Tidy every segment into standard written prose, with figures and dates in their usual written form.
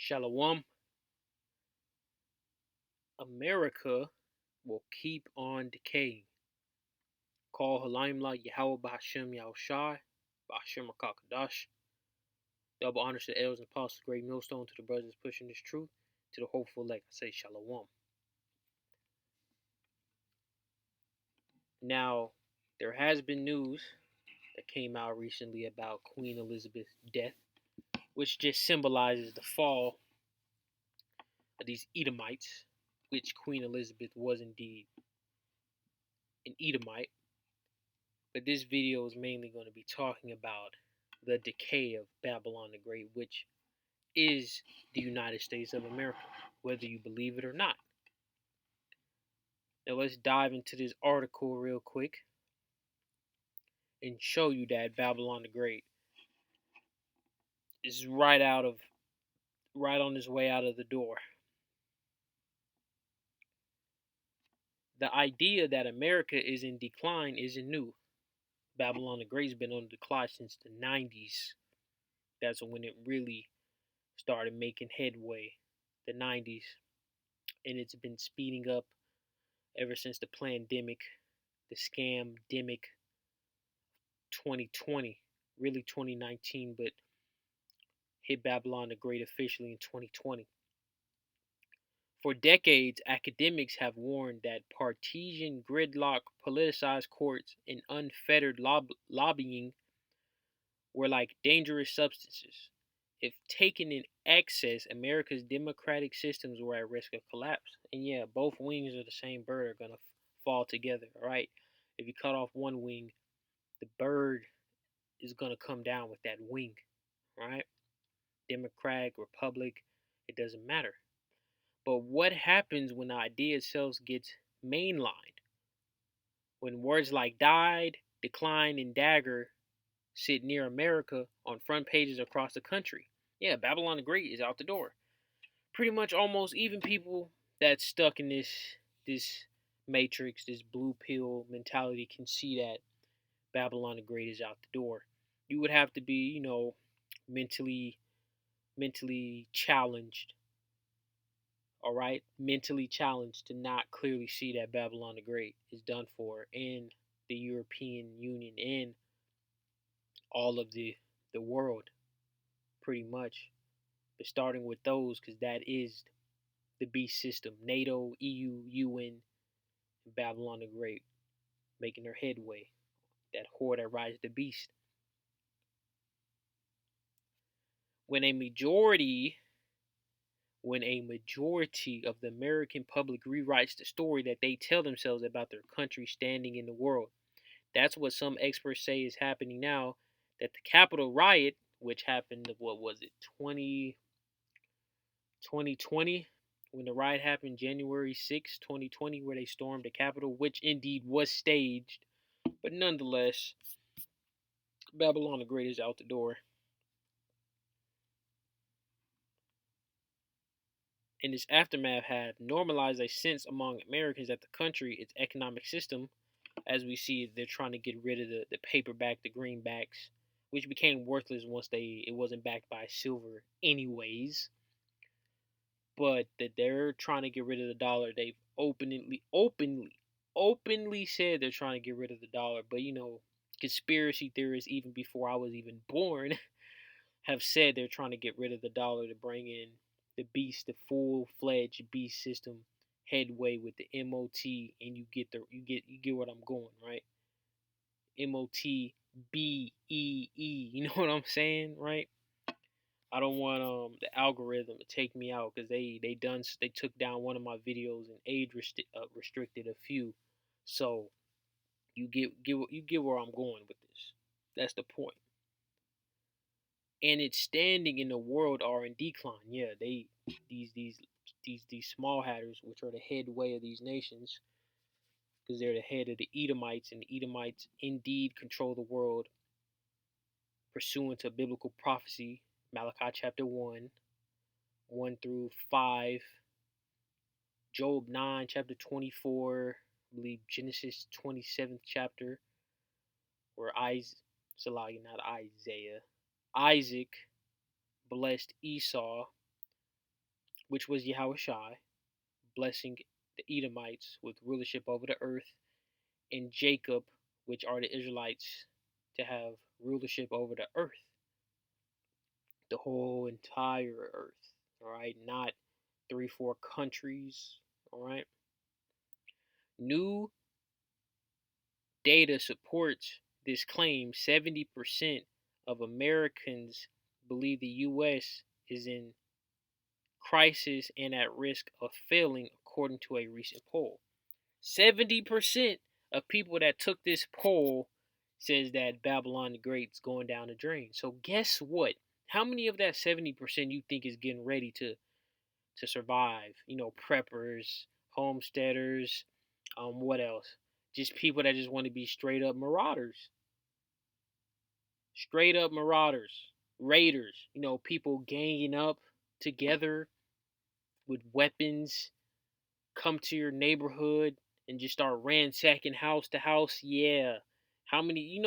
Shalom. America will keep on decaying. Call Halimla Yahweh Bahashem Yahushai, Bahashem Akakadash. Double honors to the elders and apostles, great millstone to the brothers pushing this truth, to the hopeful elect. I say Shalom. Now, there has been news that came out recently about Queen Elizabeth's death, which just symbolizes the fall of these Edomites, which Queen Elizabeth was indeed an Edomite. But this video is mainly going to be talking about the decay of Babylon the Great, which is the United States of America, whether you believe it or not. Now let's dive into this article real quick and show you that Babylon the Great is right on his way out of the door. The idea that America is in decline isn't new. Babylon the Great's been on the decline since the 90s. That's when it really started making headway, the 90s. And it's been speeding up ever since the pandemic, the scam-demic 2020, really 2019, but hit Babylon the Great officially in 2020. For decades, academics have warned that partisan gridlock, politicized courts, and unfettered lobbying were like dangerous substances. If taken in excess, America's democratic systems were at risk of collapse. And yeah, both wings of the same bird are going to fall together, all right? If you cut off one wing, the bird is going to come down with that wing, right? Democratic, Republic, it doesn't matter. But what happens when the idea itself gets mainlined? When words like died, decline, and dagger sit near America on front pages across the country. Yeah, Babylon the Great is out the door. Pretty much almost even people that's stuck in this matrix, this blue pill mentality can see that Babylon the Great is out the door. You would have to be, mentally challenged. All right, mentally challenged to not clearly see that Babylon the Great is done for in the European Union and all of the world, pretty much. But starting with those, because that is the beast system: NATO, EU, UN, and Babylon the Great, making their headway. That whore that rides the beast. When a majority when a majority of the American public rewrites the story that they tell themselves about their country standing in the world. That's what some experts say is happening now. That the Capitol riot, which happened, what was it, 2020, when the riot happened January 6, 2020, where they stormed the Capitol, which indeed was staged, but nonetheless, Babylon the Great is out the door. And this aftermath had normalized a sense among Americans that the country, its economic system, as we see, they're trying to get rid of the paperback, the greenbacks, which became worthless once it wasn't backed by silver, anyways. But that they're trying to get rid of the dollar. They've openly said they're trying to get rid of the dollar. But conspiracy theorists, even before I was even born, have said they're trying to get rid of the dollar to bring in the beast, the full-fledged beast system headway with the MOT, and you get what I'm going, right? MOTBEE. You know what I'm saying, right? I don't want the algorithm to take me out because they took down one of my videos and restricted a few. So you get where I'm going with this. That's the point. And its standing in the world are in decline. Yeah, these small hatters, which are the headway of these nations, because they're the head of the Edomites, and the Edomites indeed control the world pursuant to biblical prophecy, Malachi chapter 1, 1 through 5, Job 9, chapter 24, I believe Genesis 27th chapter, where Isaac blessed Esau which was Yahushai, blessing the Edomites with rulership over the earth, and Jacob, which are the Israelites, to have rulership over the earth, the whole entire earth. All right, not 3, 4 countries. All right. New data supports this claim. 70% of Americans believe the U.S. is in crisis and at risk of failing, according to a recent poll. 70% of people that took this poll says that Babylon the Great is going down the drain. So guess what? How many of that 70% you think is getting ready to survive? Preppers, homesteaders, what else? Just people that just want to be straight up marauders. Straight up marauders, raiders, people ganging up together with weapons, come to your neighborhood and just start ransacking house to house. Yeah. How many,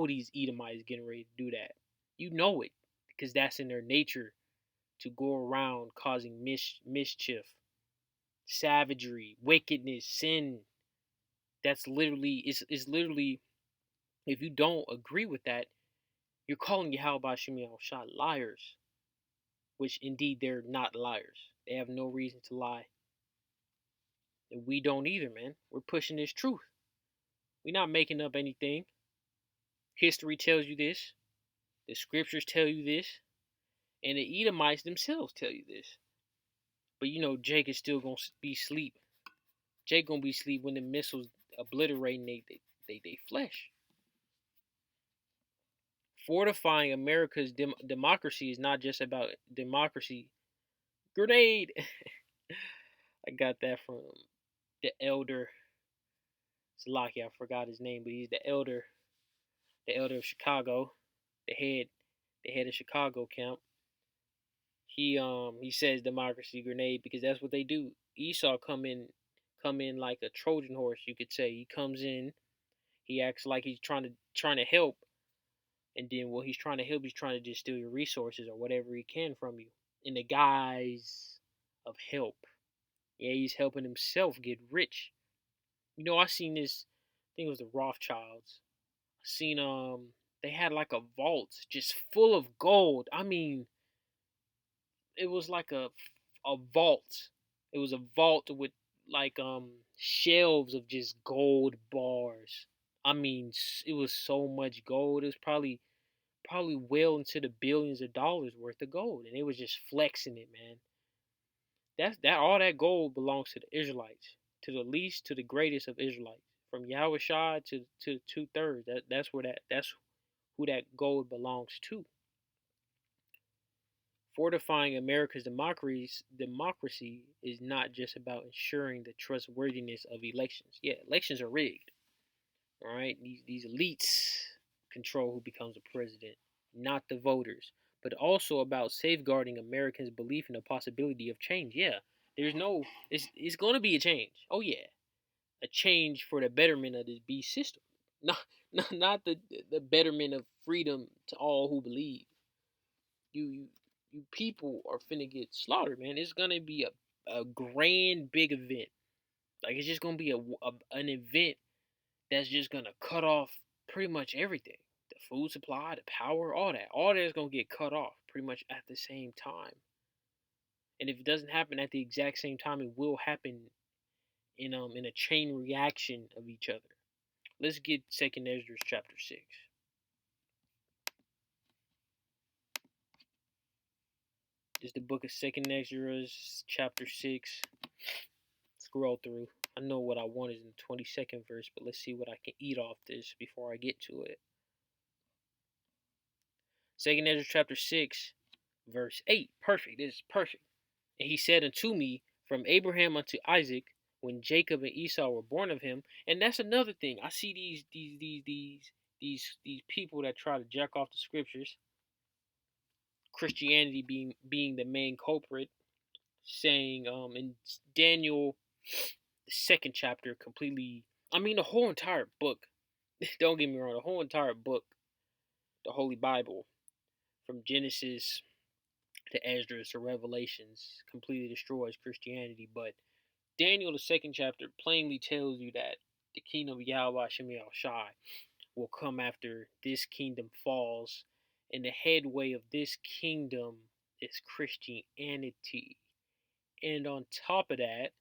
these Edomites getting ready to do that. You know it because that's in their nature to go around causing mischief, savagery, wickedness, sin. That's literally, it's literally, if you don't agree with that, you're calling Yahweh Shemi Shah liars, which indeed they're not liars. They have no reason to lie. And we don't either, man. We're pushing this truth. We're not making up anything. History tells you this. The scriptures tell you this. And the Edomites themselves tell you this. But Jake is still gonna be asleep. Jake gonna be asleep when the missiles obliterating they flesh. Fortifying America's democracy is not just about democracy. Grenade. I got that from the elder. Salaki, I forgot his name, but he's the elder of Chicago, the head of Chicago camp. He says democracy grenade because that's what they do. Esau come in like a Trojan horse, you could say. He comes in, he acts like he's trying to help, and then while he's trying to help, he's trying to just steal your resources or whatever he can from you in the guise of help. Yeah, he's helping himself get rich. I seen this. I think it was the Rothschilds. I seen they had like a vault just full of gold. I mean, it was like a vault. It was a vault with like shelves of just gold bars. I mean, it was so much gold. It was probably well into the billions of dollars worth of gold, and they was just flexing it, man. That all that gold belongs to the Israelites, to the least to the greatest of Israelites, from Yahweh Shai to 2/3. That's who that gold belongs to. Fortifying America's democracy is not just about ensuring the trustworthiness of elections. Yeah, elections are rigged. All right, these elites control who becomes the president, not the voters, but also about safeguarding Americans' belief in the possibility of change. Yeah, it's going to be a change. Oh yeah, a change for the betterment of this beast system, not the betterment of freedom to all who believe. You people are finna get slaughtered, man. It's gonna be a grand big event. Like it's just gonna be an event that's just gonna cut off pretty much everything. The food supply, the power, all that. All that is gonna get cut off pretty much at the same time. And if it doesn't happen at the exact same time, it will happen in a chain reaction of each other. Let's get Second Ezra chapter 6. This is the book of Second Ezra chapter 6. Scroll through. I know what I want is in the 22nd verse, but let's see what I can eat off this before I get to it. Second Ezra chapter 6, verse 8. Perfect. This is perfect. And he said unto me, from Abraham unto Isaac, when Jacob and Esau were born of him. And that's another thing. I see these people that try to jack off the scriptures. Christianity being the main culprit, saying in Daniel the second chapter completely, I mean the whole entire book. Don't get me wrong, the whole entire book, the Holy Bible, from Genesis to Esdras to Revelations completely destroys Christianity. But Daniel, the second chapter, plainly tells you that the kingdom of Yahweh Shem Shai will come after this kingdom falls, and the headway of this kingdom is Christianity. And on top of that,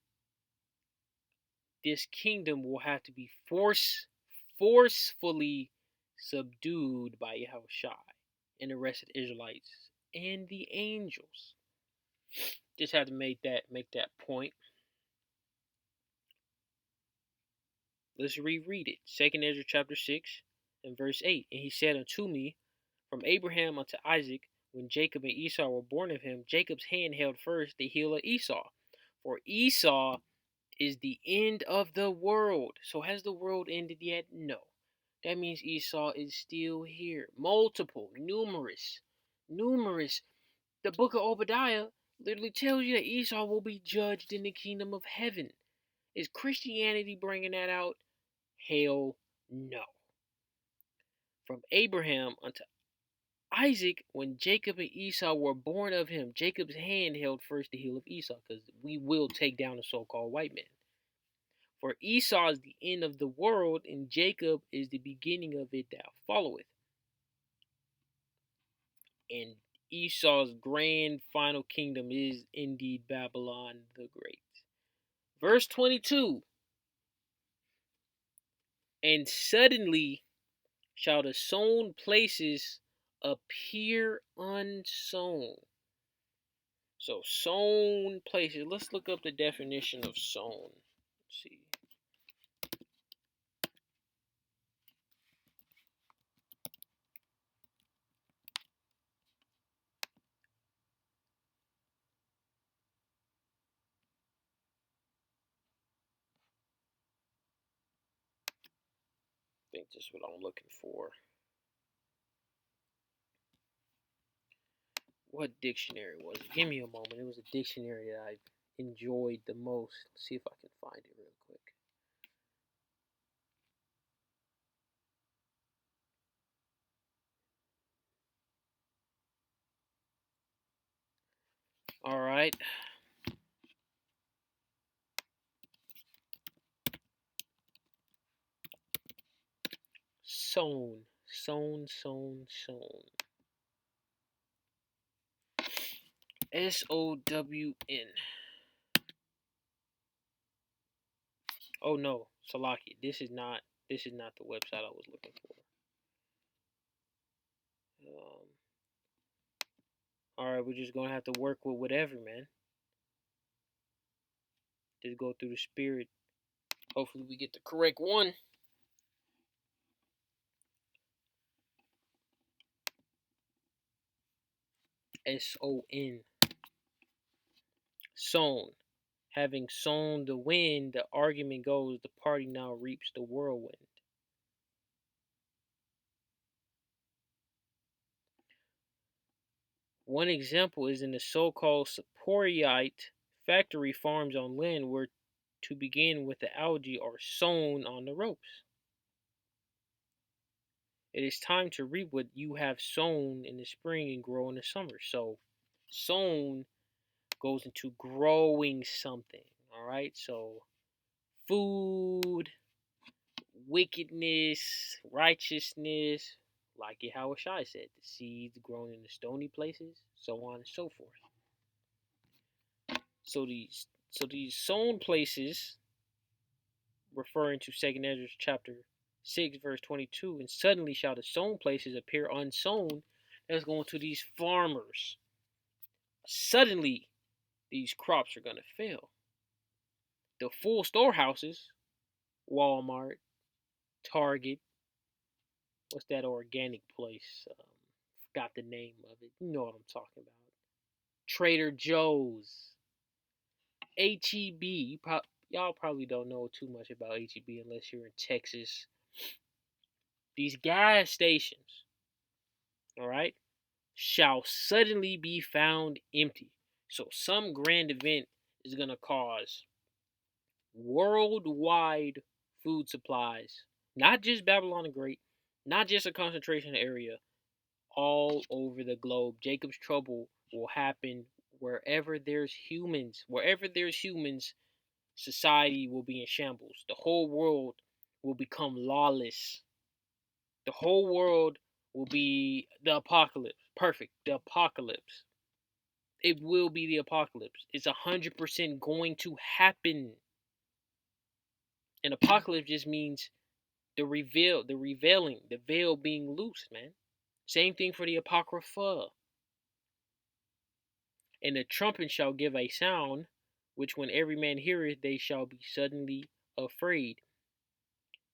this kingdom will have to be forcefully subdued by Yahushua and the rest of the Israelites and the angels. Just have to make that point. Let's reread it. 2nd Ezra chapter 6 and verse 8. And he said unto me, from Abraham unto Isaac, when Jacob and Esau were born of him, Jacob's hand held first the heel of Esau. For Esau is the end of the world. So has the world ended yet? No. That means Esau is still here. Multiple, numerous. The book of Obadiah literally tells you that Esau will be judged in the kingdom of heaven. Is Christianity bringing that out? Hell no. From Abraham unto Isaac, when Jacob and Esau were born of him, Jacob's hand held first the heel of Esau, because we will take down the so-called white man. For Esau is the end of the world, and Jacob is the beginning of it that followeth. And Esau's grand final kingdom is indeed Babylon the Great. Verse 22. And suddenly shall the sown places appear unsown. So sown places. Let's look up the definition of sown. Let's see. I think this is what I'm looking for. What dictionary was it? Give me a moment. It was a dictionary that I enjoyed the most. Let's see if I can find it real quick. All right. Sown. SOWN. Oh no, Salaki. This is not the website I was looking for. All right, we're just gonna have to work with whatever, man. Just go through the spirit. Hopefully, we get the correct one. SON. Sown. Having sown the wind, the argument goes, the party now reaps the whirlwind. One example is in the so-called Saporiite factory farms on land where, to begin with, the algae are sown on the ropes. It is time to reap what you have sown in the spring and grow in the summer. So, sown goes into growing something. All right. So, food, wickedness, righteousness, like Yahushua said, the seeds grown in the stony places, so on and so forth. So these sown places, referring to 2nd Ezra chapter 6, verse 22, and suddenly shall the sown places appear unsown. That's going to these farmers. Suddenly, these crops are going to fail. The full storehouses, Walmart, Target, what's that organic place? Forgot the name of it. You know what I'm talking about. Trader Joe's, HEB. Y'all probably don't know too much about HEB unless you're in Texas. These gas stations, all right, shall suddenly be found empty. So some grand event is going to cause worldwide food supplies, not just Babylon the Great, not just a concentration area, all over the globe. Jacob's trouble will happen wherever there's humans. Wherever there's humans, society will be in shambles. The whole world will become lawless. The whole world will be the apocalypse. Perfect. The apocalypse. It will be the apocalypse. It's 100% going to happen. An apocalypse just means the revealing, the veil being loose, man. Same thing for the Apocrypha. And the trumpet shall give a sound, which when every man heareth, they shall be suddenly afraid.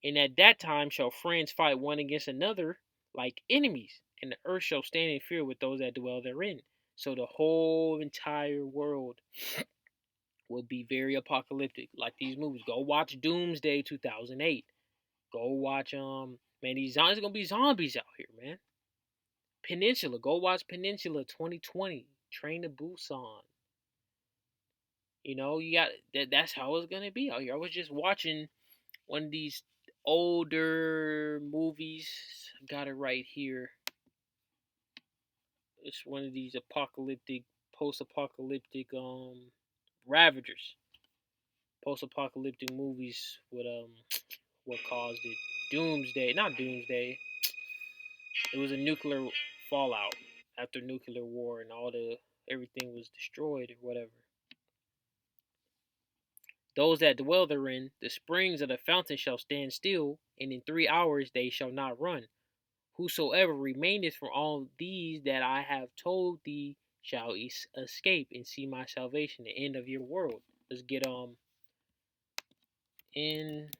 And at that time shall friends fight one against another like enemies, and the earth shall stand in fear with those that dwell therein. So the whole entire world will be very apocalyptic, like these movies. Go watch Doomsday 2008. Go watch man, these zombies gonna be zombies out here, man. Peninsula, go watch Peninsula 2020. Train to Busan. You know, you got that's how it's gonna be out here. I was just watching one of these older movies. Got it right here. It's one of these post-apocalyptic Ravagers. Post-apocalyptic movies with what caused it? Doomsday, not Doomsday. It was a nuclear fallout after nuclear war and all the everything was destroyed or whatever. Those that dwell therein, the springs of the fountain shall stand still, and in 3 hours they shall not run. Whosoever remaineth from all these that I have told thee shall escape and see my salvation, the end of your world. Let's get in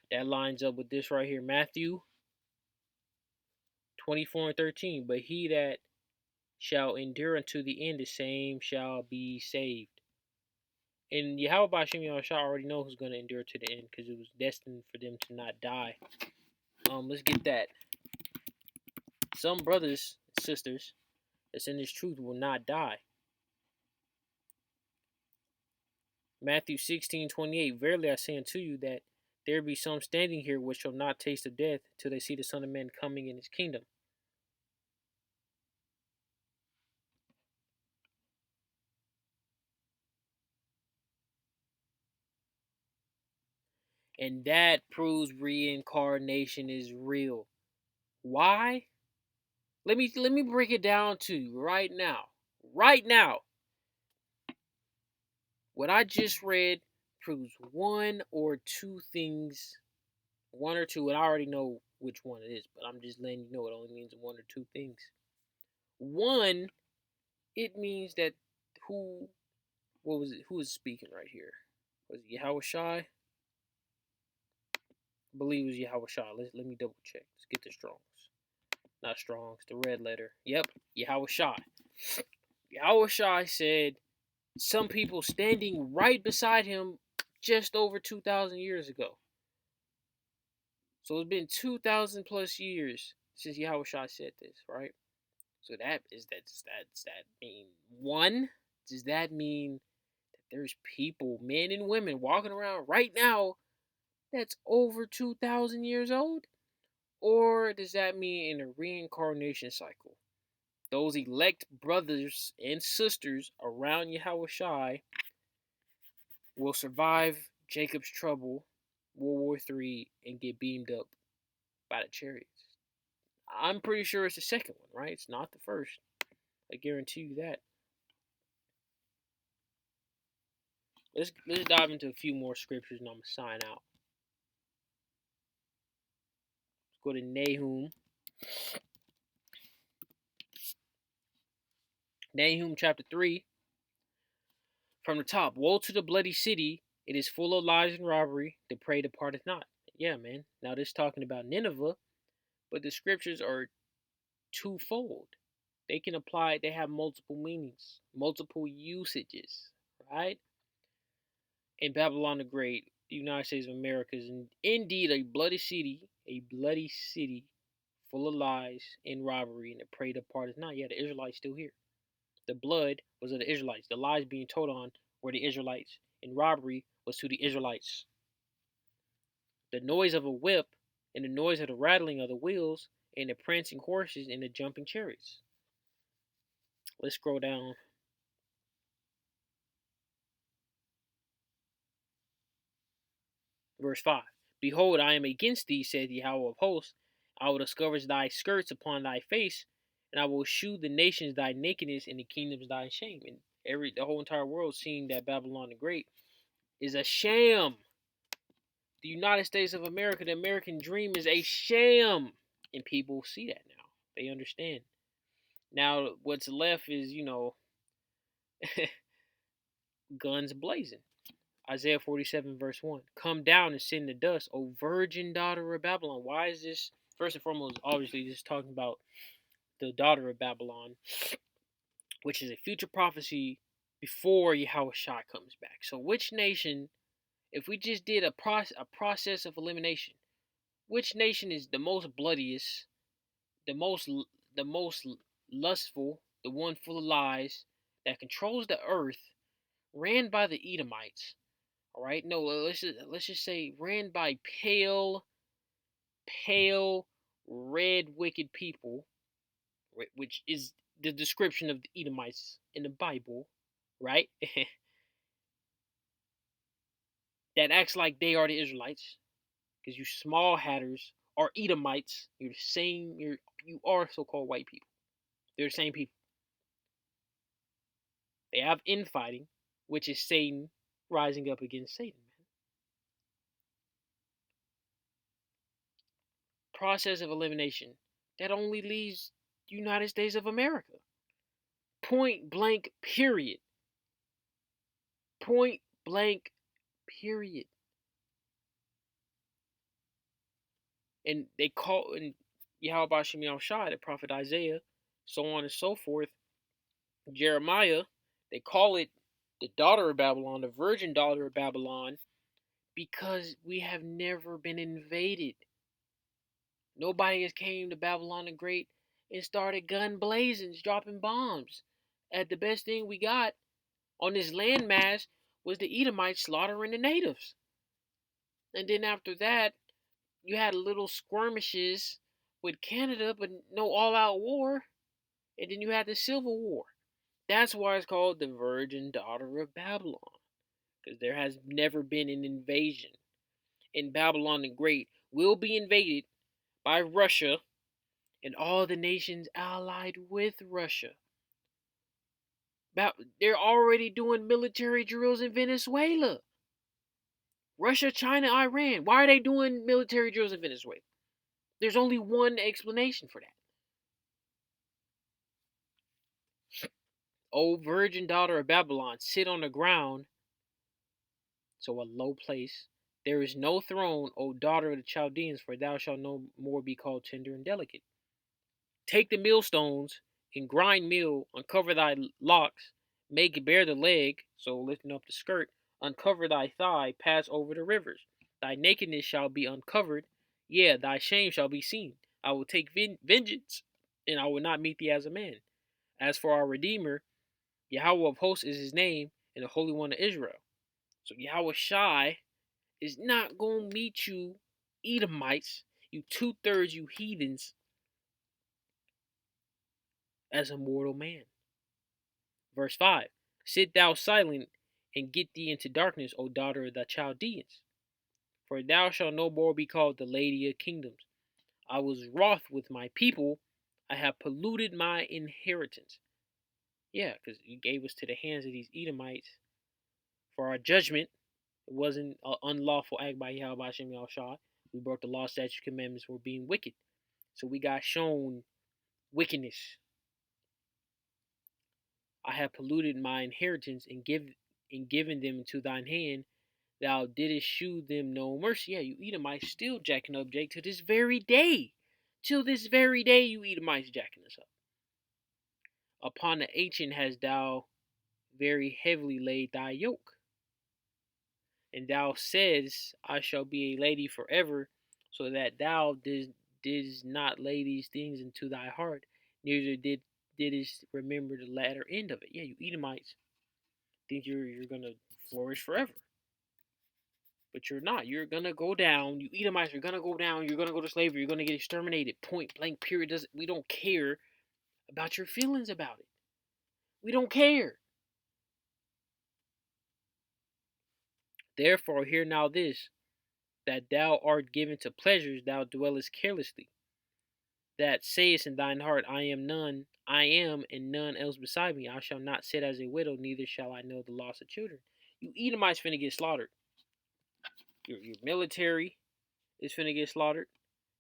that lines up with this right here, Matthew 24:13. But he that shall endure unto the end, the same shall be saved. And Yahweh Bashim Yahushua already know who's going to endure to the end because it was destined for them to not die. Let's get that. Some brothers and sisters that's in this truth will not die. Matthew 16:28. Verily I say unto you that there be some standing here which shall not taste of death till they see the Son of Man coming in his kingdom. And that proves reincarnation is real. Why? Let me break it down to you right now. Right now. What I just read proves one or two things. One or two, and I already know which one it is, but I'm just letting you know it only means one or two things. One, it means that who what was it? Who is speaking right here? Was it Yahweh Shai? I believe it was Yahweh Shai. Let me double check. Let's get the Strongs. Not Strongs, the red letter. Yep, Yahweh Shai. Yahweh Shai said some people standing right beside him just over 2,000 years ago. So it's been 2,000 plus years since Yahweh Shai said this, right? So does that mean one? Does that mean that there's people, men and women, walking around right now that's over 2,000 years old? Or does that mean in a reincarnation cycle, those elect brothers and sisters around Yahweh Shai will survive Jacob's trouble, World War III, and get beamed up by the chariots? I'm pretty sure it's the second one, right? It's not the first. I guarantee you that. Let's dive into a few more scriptures and I'm gonna sign out. Let's go to Nahum. Nahum chapter 3. From the top, woe to the bloody city. It is full of lies and robbery. The prey departeth not. Yeah, man. Now this is talking about Nineveh, but the scriptures are twofold. They can apply, they have multiple meanings, multiple usages, right? In Babylon the Great, the United States of America is indeed a bloody city full of lies and robbery, and the prey departeth not. Yeah, the Israelites still here. The blood was of the Israelites. The lies being told on were the Israelites, and robbery was to the Israelites. The noise of a whip and the noise of the rattling of the wheels, and the prancing horses and the jumping chariots. Let's scroll down. Verse 5. Behold, I am against thee, said Yahweh of hosts. I will discover thy skirts upon thy face, and I will shew the nations thy nakedness and the kingdoms thy shame. And the whole entire world seeing that Babylon the Great is a sham. The United States of America, the American dream, is a sham. And people see that now. They understand. Now what's left is, guns blazing. Isaiah 47, verse 1. Come down and sit in the dust, O virgin daughter of Babylon. Why is this? First and foremost, obviously, this is talking about the daughter of Babylon, which is a future prophecy before Yahweh Shai comes back. So, which nation, if we just did a process of elimination, which nation is the most bloodiest, the most the most lustful, the one full of lies, that controls the earth, ran by the Edomites? All right, no, let's just say ran by pale, red, wicked people, which is the description of the Edomites in the Bible, right? That acts like they are the Israelites, because you small hatters are Edomites. You're the same. You are so-called white people. They're the same people. They have infighting, which is Satan rising up against Satan. Process of elimination that only leaves United States of America. Point blank, period. Point blank, period. And they call and Yahweh Shem Shai, the prophet Isaiah, so on and so forth. Jeremiah, they call it the daughter of Babylon, the virgin daughter of Babylon, because we have never been invaded. Nobody has came to Babylon the Great and started gun blazing, dropping bombs. And the best thing we got on this landmass was the Edomites slaughtering the natives. And then after that, you had little skirmishes with Canada, but no all-out war. And then you had the Civil War. That's why it's called the Virgin Daughter of Babylon, because there has never been an invasion. And Babylon the Great will be invaded by Russia and all the nations allied with Russia. They're already doing military drills in Venezuela. Russia, China, Iran. Why are they doing military drills in Venezuela? There's only one explanation for that. O virgin daughter of Babylon, sit on the ground, so a low place. There is no throne, O daughter of the Chaldeans, for thou shalt no more be called tender and delicate. Take the millstones and grind meal, uncover thy locks, make bare the leg, so lifting up the skirt, uncover thy thigh, pass over the rivers. Thy nakedness shall be uncovered, yeah, thy shame shall be seen. I will take vengeance, and I will not meet thee as a man. As for our Redeemer, Yahweh of hosts is his name, and the Holy One of Israel. So Yahweh Shai is not going to meet you, Edomites, you two-thirds, you heathens, as a mortal man. Verse 5. Sit thou silent, and get thee into darkness, O daughter of the Chaldeans. For thou shalt no more be called the Lady of Kingdoms. I was wroth with my people. I have polluted my inheritance. Yeah, because you gave us to the hands of these Edomites for our judgment. It wasn't an unlawful act by Yahweh Hashem Shah. We broke the law, statutes, commandments for being wicked. So we got shown wickedness. I have polluted my inheritance and given them into thine hand. Thou didst shew them no mercy. Yeah, you Edomites still jacking up Jake to this very day. Till this very day, you Edomites jacking us up. Upon the ancient hast thou very heavily laid thy yoke. And thou saidst, I shall be a lady forever, so that thou didst not lay these things into thy heart, neither didst remember the latter end of it. Yeah, you Edomites think you're gonna flourish forever. But you're not. You're gonna go down. You Edomites, you're gonna go down. You're gonna go to slavery. You're gonna get exterminated. Point blank. Period. Doesn't we don't care about your feelings about it. We don't care. Therefore, hear now this, that thou art given to pleasures, thou dwellest carelessly. That sayest in thine heart, I am, and none else beside me. I shall not sit as a widow, neither shall I know the loss of children. You Edomites finna get slaughtered. Your military is finna get slaughtered.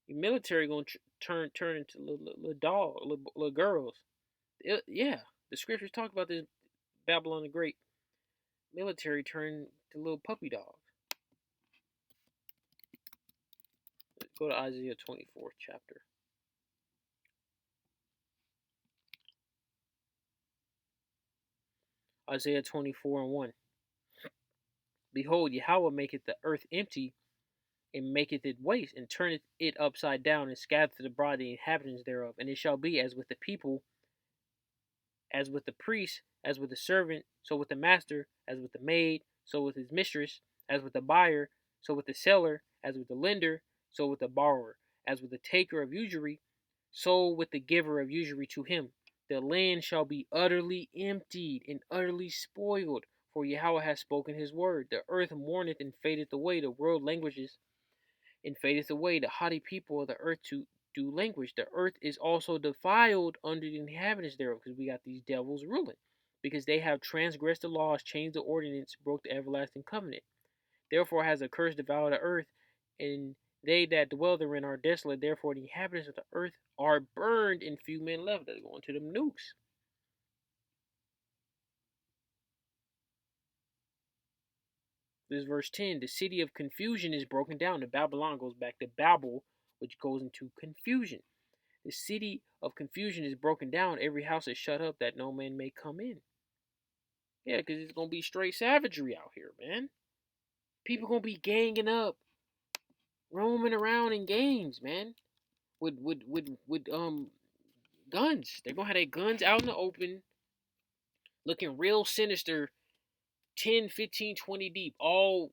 Your military gonna turn into little dog, little girls. Yeah, the scriptures talk about this. Babylon the Great military turned to little puppy dogs. Let's go to Isaiah 24th chapter. Isaiah 24 and 1. Behold, Yahweh maketh the earth empty, and maketh it waste, and turneth it upside down, and scattereth abroad the inhabitants thereof. And it shall be as with the people, as with the priest, as with the servant, so with the master, as with the maid, so with his mistress, as with the buyer, so with the seller, as with the lender, so with the borrower, as with the taker of usury, so with the giver of usury to him. The land shall be utterly emptied and utterly spoiled, for Yahweh has spoken his word. The earth mourneth and fadeth away, the world languages and fadeth away, the haughty people of the earth to do language. The earth is also defiled under the inhabitants thereof, because we got these devils ruling, because they have transgressed the laws, changed the ordinance, broke the everlasting covenant. Therefore has a curse devoured the earth, and they that dwell therein are desolate. Therefore the inhabitants of the earth are burned, and few men left. They're going to them nukes. This is verse 10. The city of confusion is broken down. The Babylon goes back to Babel, which goes into confusion. The city of confusion is broken down. Every house is shut up that no man may come in. Yeah, because it's going to be straight savagery out here, man. People going to be ganging up, roaming around in gangs, man, with guns. They're going to have their guns out in the open, looking real sinister, 10, 15, 20 deep, all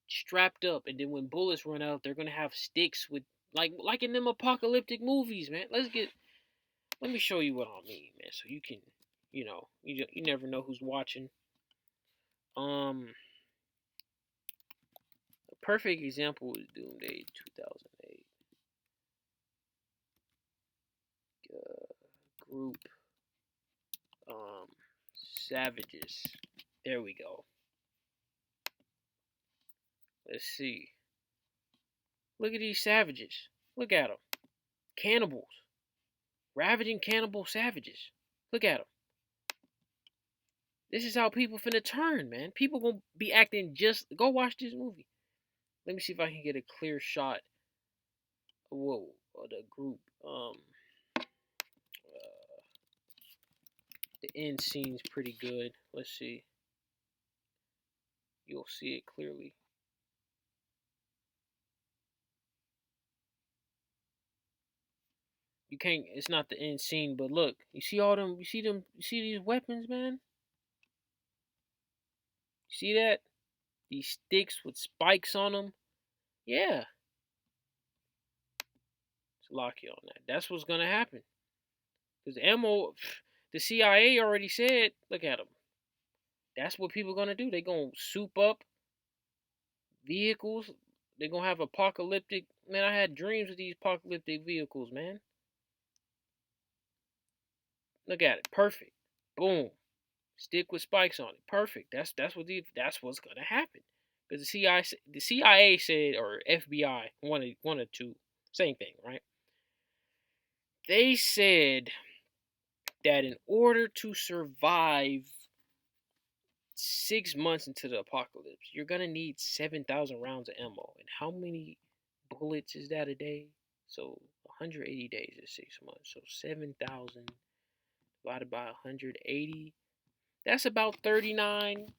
strapped up. And then when bullets run out, they're going to have sticks with, like in them apocalyptic movies, man. Let me show you what I mean, man, so you can, you never know who's watching. A perfect example is Doomsday 2008. Group, savages. There we go. Let's see. Look at these savages. Look at them. Cannibals. Ravaging cannibal savages. Look at them. This is how people finna turn, man. People gonna be acting just. Go watch this movie. Let me see if I can get a clear shot. Whoa, the group. The end scene's pretty good. Let's see. You'll see it clearly. You can't. It's not the end scene, but look. You see all them. You see them. You see these weapons, man. You see that? These sticks with spikes on them. Yeah. Let's lock you on that. That's what's gonna happen. Because ammo, the CIA already said. Look at them. That's what people gonna do. They gonna soup up vehicles. They gonna have apocalyptic. Man, I had dreams of these apocalyptic vehicles, man. Look at it. Perfect. Boom. Stick with spikes on it. Perfect. That's what's gonna happen. Because the CIA said, or FBI, one or two, same thing, right? They said that in order to survive 6 months into the apocalypse, you're gonna need 7,000 rounds of ammo. And how many bullets is that a day? So 180 days is 6 months. So 7,000 divided by 180. That's about 39,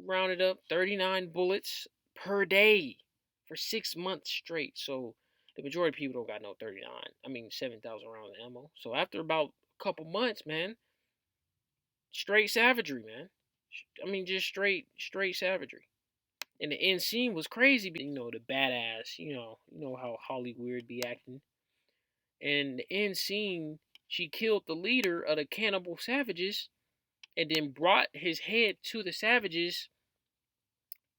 rounded up, 39 bullets per day for 6 months straight. So the majority of people don't got no 7,000 rounds of ammo. So after about a couple months, man, straight savagery, man. Just straight savagery. And the end scene was crazy. The badass. How Hollywood be acting. And the end scene, she killed the leader of the cannibal savages, and then brought his head to the savages,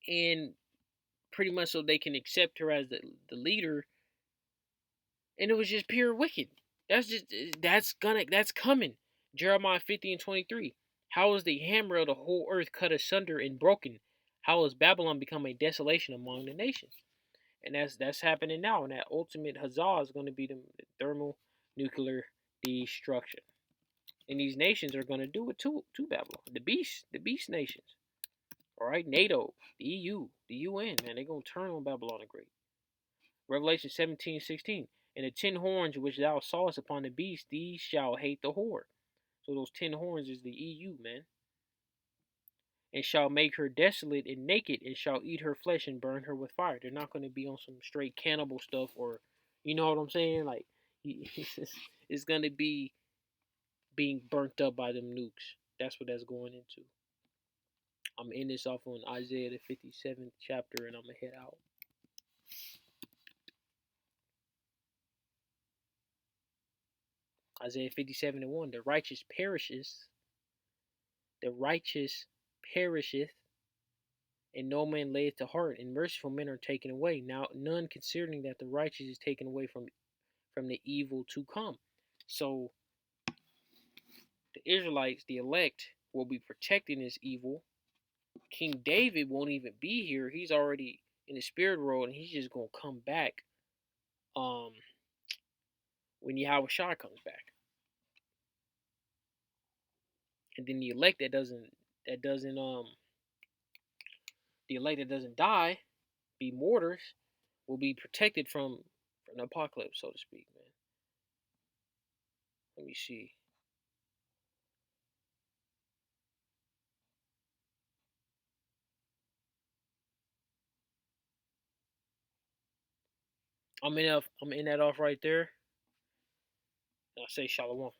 and pretty much so they can accept her as the leader. And it was just pure wicked. That's coming. Jeremiah 50:23. How is the hammer of the whole earth cut asunder and broken? How has Babylon become a desolation among the nations? And that's happening now. And that ultimate huzzah is going to be the thermonuclear destruction. And these nations are going to do it to Babylon. The beast nations. All right, NATO, the EU, the UN, man, they're going to turn on Babylon the Great. Revelation 17:16. And the 10 horns which thou sawest upon the beast, these shall hate the whore. So those 10 horns is the EU, man. And shall make her desolate and naked, and shall eat her flesh and burn her with fire. They're not going to be on some straight cannibal stuff, or, you know what I'm saying? Like, it's going to be being burnt up by them nukes. That's what that's going into. I'm ending this off on Isaiah the 57th chapter, and I'm going to head out. Isaiah 57:1. The righteous perishes. The righteous perisheth, and no man layeth to heart, and merciful men are taken away. Now none considering that the righteous is taken away from the evil to come. So the Israelites, the elect, will be protecting this evil. King David won't even be here. He's already in the spirit world, and he's just gonna come back when Yahweh Shah comes back. And then the elect that doesn't die, be martyrs, will be protected from an apocalypse, so to speak, man. Let me see. I'm in that off right there. I say shalom.